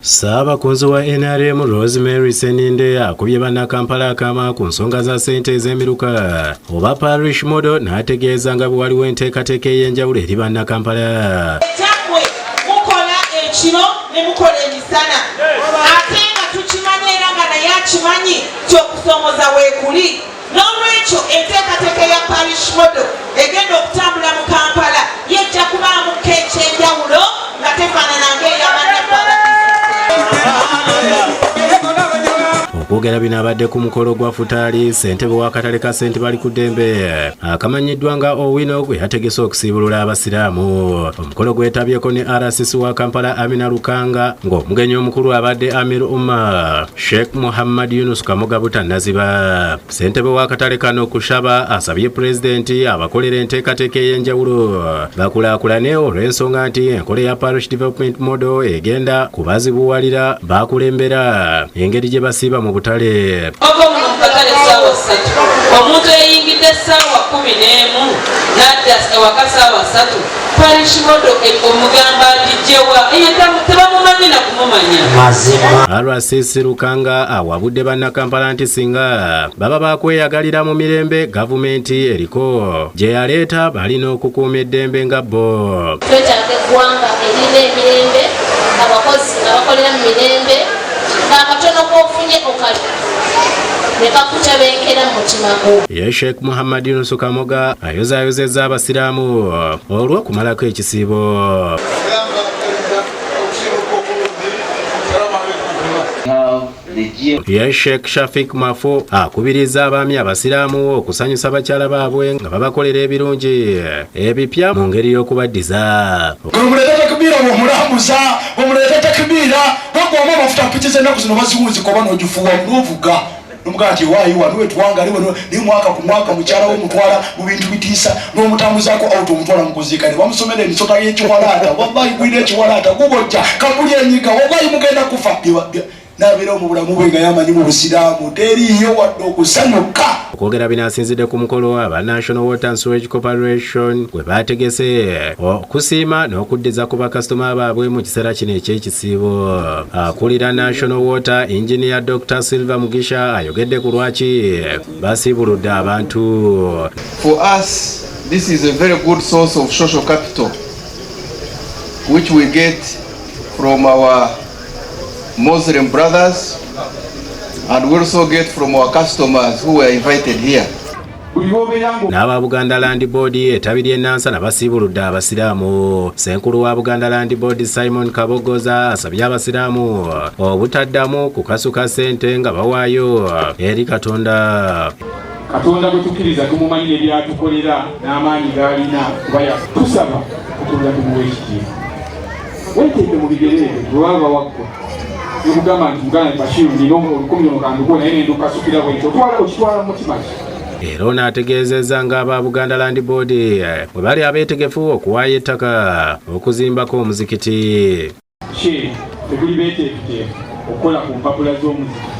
Ssaabakunzi wa NRM Rosemary Seninde akubye bannakampala akama ku nsonga za ssente ez'emiruka oba parish model n'ategeeza nga bwe waliwo enteekateeka ey'enjawulo eri bannakampala. Ekyamwe mukola ekiro ne mukola emisana ate nga tukimanyi era nga naye akimanyi ky'okusomoza weekuli. N'olwekyo enteekateeka ya parish model egenda okutambula mu Kampala yejja kubaamu ekyenjawulo nga tefaanana ng'ey'abannaggwanga. Okwogera bino abadde ku mukolo gwa Futali ssentebe w'akatale ka ssente bali ku ddembe akamanyiddwa nga Owino gwe yategese okusiibulula abasiraamu. Omukolo gwetabyeko ne RCC wa Kampala Amina Lukanga ng'omugenyi omukulu abadde Amir Umma Sheikh Muhammad Yunus Kamoga Butannaziba. Ssentebe w'akatale kano Kushaba asabye pulezidenti abakolera enteekateeka ey'enjawulo bakulaakulane olw'ensonga nti enkola ya parish development model egenda kubazibuwalira bakulembera engeri gye basiiba mu butale. Ova muno mu katale ssaawa 3 omuntu eyingidde ssaawa 11 n'adda ewaka ssaawa 3 parish model omugamba agijjewa tebamumanyi na kumumanya. RCC Lukanga awabudde bannakampala nti singa baba bakweyagalira mu mirembe gavumenti eriko gye yaleeta balina okukuuma eddembe nga bo. Twetaaga eggwanga erina emirembe abakozi abakolera mu mirembe n'akatono k'ofunye okali ne kakutebenkera mu mutima gwo. Ye Sheikh Muhammad Yunus Kamoga ayozaayozezza abasiraamu olw'okumalako ekisiibo. Ye Sheikh Shafik Mafu akubiriza abaami abasiraamu okusanyusa bakyala baabwe nga babakolera ebirungi ebipya mu ngeri y'okubaddiza. Omuleta takbira omulambuza omuleta takbira bagomba amafuta mpitiza ennaku zino baziwunzi koba n'ogifuwa n'ovuga n'omugaa nti waayi wano wetuwanga ali wano naye mwaka ku mwaka mukyala we mutwala mu bintu bitiisa n'omutambuzaako auto omutwala mu kuziika ne bamusomera emisota y'ekiwalaata wabayi gwina ekiwalaata gugojja kabuli enyiga wabayi mugenda kufa n'abeera mu bulamu bwe nga yamanyi mu busiraamu teriiyo wadde okusanyuka. Okwogera bino asinzidde ku mukolo aba National Water and Sewage Corporation gwe baategese okusiima n'okuddiza ku bakasitoma baabwe mu kiseera kino eky'ekisiibo. Akulira National Water Engineer Dr. Silver Mugisha ayogedde ku lwaki basiibuludde abantu. For us, this is a very good source of social capital which we get from our Muslim brothers and we also get from our customers who were invited here. N'aba Buganda Land Board etabiri ennansana basiibuludde abasiraamu. Ssenkulu wa Buganda Land Board Simon Kabogoza asabye abasiraamu obutaddamu kukasuka ssente nga bawaayo eri Katonda. Katonda bwe tukkiriza tumumanyi ebyatukolera n'amaanyi g'alina kubaya tusaba Katonda tumuwe ekitiibwa. Weetende mu bigere lwaba waggwa yokugamba nti Muganda Bashiru nina olukumi olukandukwo naye nenda okasukira bwekyo okitwala mu mutima ki. Era onaategeezezza nga aba Buganda Land Board bwe bali abeetegefu okuwaayo ettaka okuzimbako omuzikiti. Tetuli beeteefuteefu okukola ku mpapula z'omuzikiti.